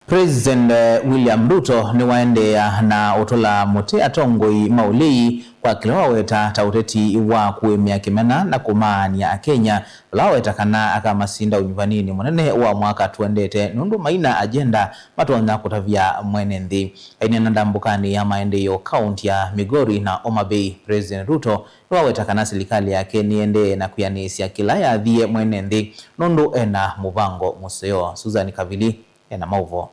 President William Ruto ni waendea na utola muti atongoi maulei kwa kila waweta tauteti wa kuemia kimena na kumania Kenya laweta kana akamasinda unyuvanini mwanene wa mwaka tuendete nundu maina agenda matuanza kutavia mwenendi. Aini nandambukani ya maendeyo kaunti ya Migori na Homa Bay. President Ruto waweta kana serikali yake niende na kuyanisia kila ya dhie mwenendi nundu ena muvango museo. Susan Kavili ena mauvo.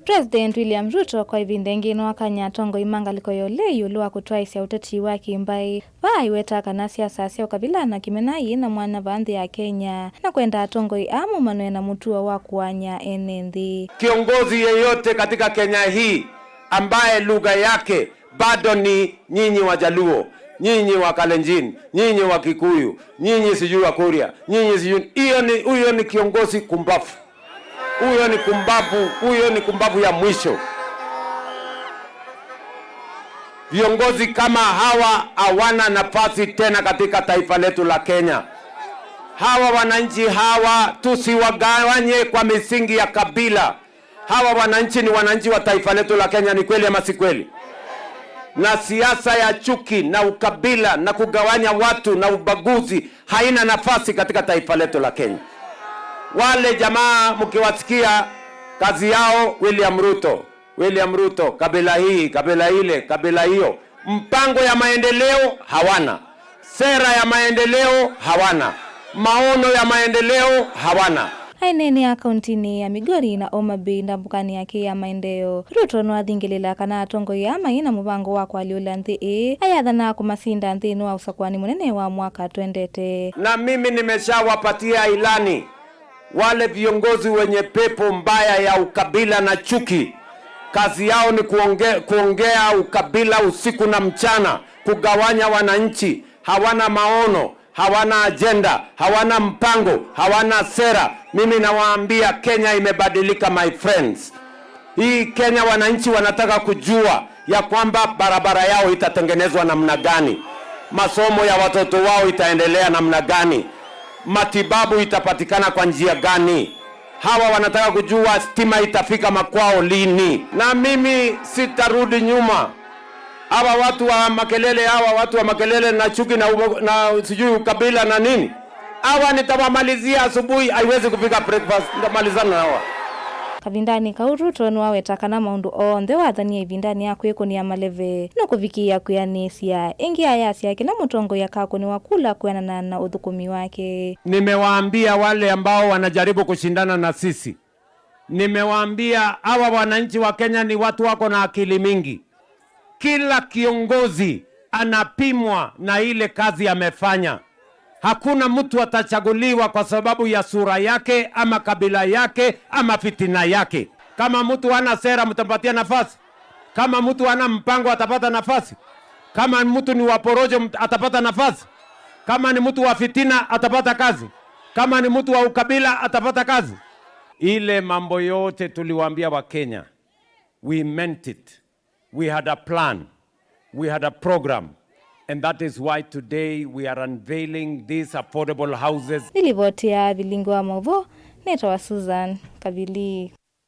President William Ruto kwa ivindengino wakanya tongo imangaliko yole yulu wa kutwaisia uteti waki mbai waiweta kana siasa sia ukabila na kimenai na mwana bandhi ya Kenya na kwenda tongo iamu manwe na mutua wa kuanya enendi. Kiongozi yeyote katika Kenya hii ambaye lugha yake bado ni nyinyi Wajaluo, nyinyi wa Kalenjin, nyinyi wa Kikuyu, nyinyi sijui wa Kuria, nyinyi sijui, huyo ni kiongozi kumbafu. Huyo ni kumbavu ya mwisho. Viongozi kama hawa hawana nafasi tena katika taifa letu la Kenya. Hawa wananchi hawa tusiwagawanye kwa misingi ya kabila. Hawa wananchi ni wananchi wa taifa letu la Kenya, ni kweli ama si kweli? Na siasa ya chuki na ukabila na kugawanya watu na ubaguzi haina nafasi katika taifa letu la Kenya. Wale jamaa mkiwasikia kazi yao William Ruto, kabila hii, kabila ile, kabila hiyo, mpango ya maendeleo hawana, sera ya maendeleo hawana, maono ya maendeleo hawana. Haineni akaunti ya Migori na Homa Bay ndambukani yake ya maendeleo. Ruto no athingelila kana atongo ya maina mubango wa kwa liula nthi ayathana kumasinda nthi no usakwani munene wa mwaka twendete. Na mimi nimeshawapatia ilani wale viongozi wenye pepo mbaya ya ukabila na chuki. Kazi yao ni kuongea ukabila usiku na mchana, kugawanya wananchi. Hawana maono, hawana agenda, hawana mpango, hawana sera. Mimi nawaambia Kenya imebadilika, my friends. Hii Kenya wananchi wanataka kujua ya kwamba barabara yao itatengenezwa namna gani, masomo ya watoto wao itaendelea namna gani, matibabu itapatikana kwa njia gani. Hawa wanataka kujua stima itafika makwao lini. Na mimi sitarudi nyuma. Hawa watu wa makelele na chuki na sijui ukabila na nini, hawa nitamalizia asubuhi, haiwezi kufika breakfast, nitamalizana na hawa. Kavindani ka Ruto no aweta kana maundu onthe wathania ivindani yakwe kuni ya maleve no kuvikia kuyanisia ingi ayasia kila mutongo yakako ni wakula kuanana na uthukumi wake. Nimewaambia wale ambao wanajaribu kushindana na sisi, nimewaambia hawa wananchi wa Kenya ni watu wako na akili mingi. Kila kiongozi anapimwa na ile kazi amefanya. Hakuna mtu atachaguliwa kwa sababu ya sura yake ama kabila yake ama fitina yake. Kama mtu hana sera mtampatia nafasi. Kama mtu hana mpango atapata nafasi. Kama mtu ni waporojo atapata nafasi. Kama ni mtu wa fitina atapata kazi. Kama ni mtu wa ukabila atapata kazi. Ile mambo yote tuliwaambia wa Kenya. We meant it. We had a plan. We had a program. And that is why today we are unveiling these affordable houses. Nilivotia vilingo wa movo, netawa Susan Kavili.